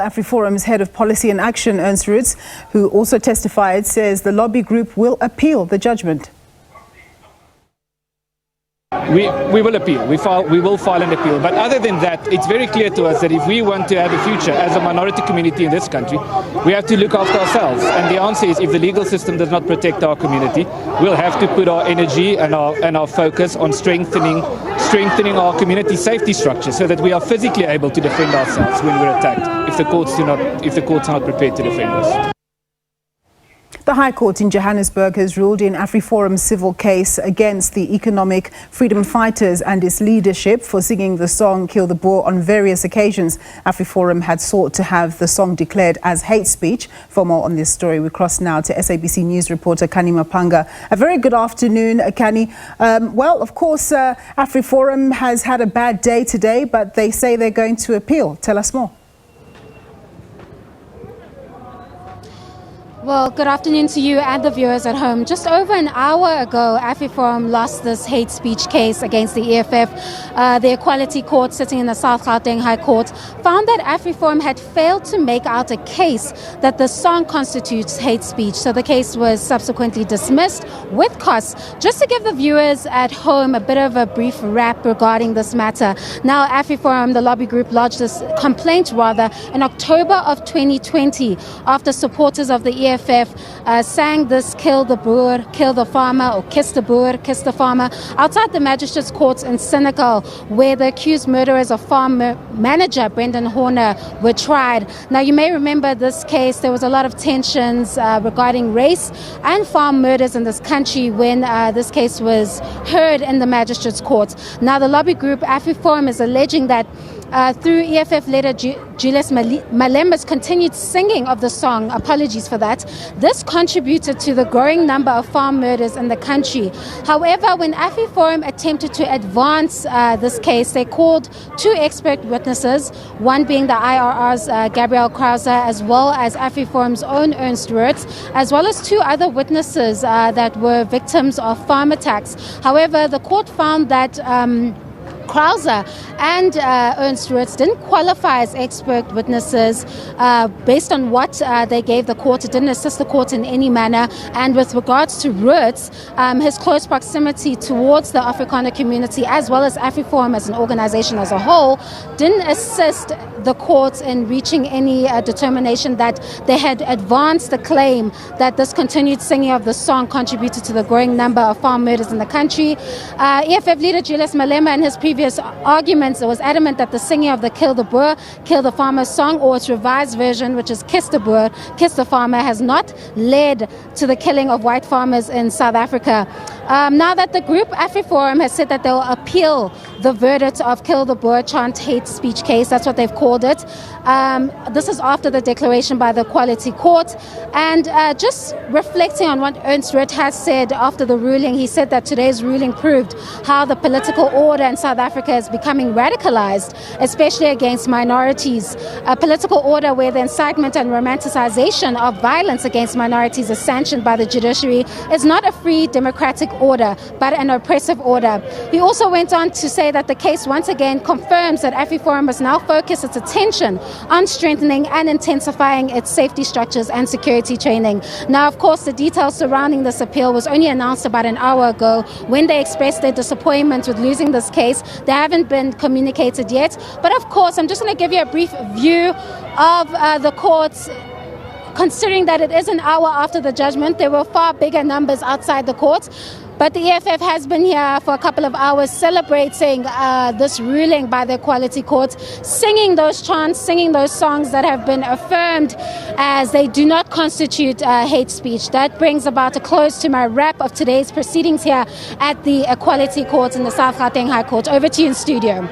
AfriForum's head of policy and action, Ernst Roots, who also testified, says the lobby group will appeal the judgment. We will appeal. We will file an appeal. But other than that, it's very clear to us that if we want to have a future as a minority community in this country, we have to look after ourselves. And the answer is, if the legal system does not protect our community, we'll have to put our energy and our focus on strengthening our community safety structure so that we are physically able to defend ourselves when we're attacked, if the courts are not prepared to defend us. The High Court in Johannesburg has ruled in AfriForum's civil case against the economic freedom fighters and its leadership for singing the song Kill the Boer on various occasions. AfriForum had sought to have the song declared as hate speech. For more on this story, we cross now to SABC News reporter Canny Maphanga. A very good afternoon, Canny. Well, of course, AfriForum has had a bad day today, but they say they're going to appeal. Tell us more. Well, good afternoon to you and the viewers at home. Just over an hour ago, AfriForum lost this hate speech case against the EFF. The Equality Court, sitting in the South Gauteng High Court, found that AfriForum had failed to make out a case that the song constitutes hate speech. So the case was subsequently dismissed with costs. Just to give the viewers at home a bit of a brief wrap regarding this matter. Now, AfriForum, the lobby group, lodged this complaint in October of 2020 after supporters of the EFF sang this Kill the Boer, Kill the Farmer, or Kiss the Boer, Kiss the Farmer outside the magistrates' courts in Senegal, where the accused murderers of farm manager Brendan Horner were tried. Now, you may remember this case. There was a lot of tensions regarding race and farm murders in this country when this case was heard in the magistrates' courts. Now, the lobby group AfriForum is alleging that through EFF leader Julius Malemba's continued singing of the song, apologies for that, this contributed to the growing number of farm murders in the country. However, when AfriForum attempted to advance this case, they called two expert witnesses, one being the IRR's Gabriel Krauser, as well as AfriForum's own Ernst Roots, as well as two other witnesses that were victims of farm attacks. However, the court found that Krauser and Ernst Roots didn't qualify as expert witnesses based on what they gave the court. It didn't assist the court in any manner. And with regards to Roots, his close proximity towards the Afrikaner community, as well as AfriForum as an organization as a whole, didn't assist the court in reaching any determination that they had advanced the claim that this continued singing of the song contributed to the growing number of farm murders in the country. EFF leader Julius Malema, in his previous arguments, was adamant that the singing of the Kill the Boer, Kill the Farmer song, or its revised version, which is Kiss the Boer, Kiss the Farmer, has not led to the killing of white farmers in South Africa. Now that the group AfriForum has said that they will appeal the verdict of Kill the Boer chant hate speech case, that's what they've called it. This is after the declaration by the Equality Court. And just reflecting on what Ernst Roots has said after the ruling, he said that today's ruling proved how the political order in South Africa is becoming radicalized, especially against minorities. A political order where the incitement and romanticization of violence against minorities is sanctioned by the judiciary is not a free democratic order, but an oppressive order. He also went on to say that the case once again confirms that AfriForum must now focus its attention on strengthening and intensifying its safety structures and security training. Now, of course, the details surrounding this appeal was only announced about an hour ago when they expressed their disappointment with losing this case. They haven't been communicated yet. But of course, I'm just going to give you a brief view of the courts. Considering that it is an hour after the judgment, there were far bigger numbers outside the court. But the EFF has been here for a couple of hours celebrating this ruling by the Equality Court, singing those chants, singing those songs that have been affirmed as they do not constitute hate speech. That brings about a close to my wrap of today's proceedings here at the Equality Court in the South Gauteng High Court. Over to you in studio.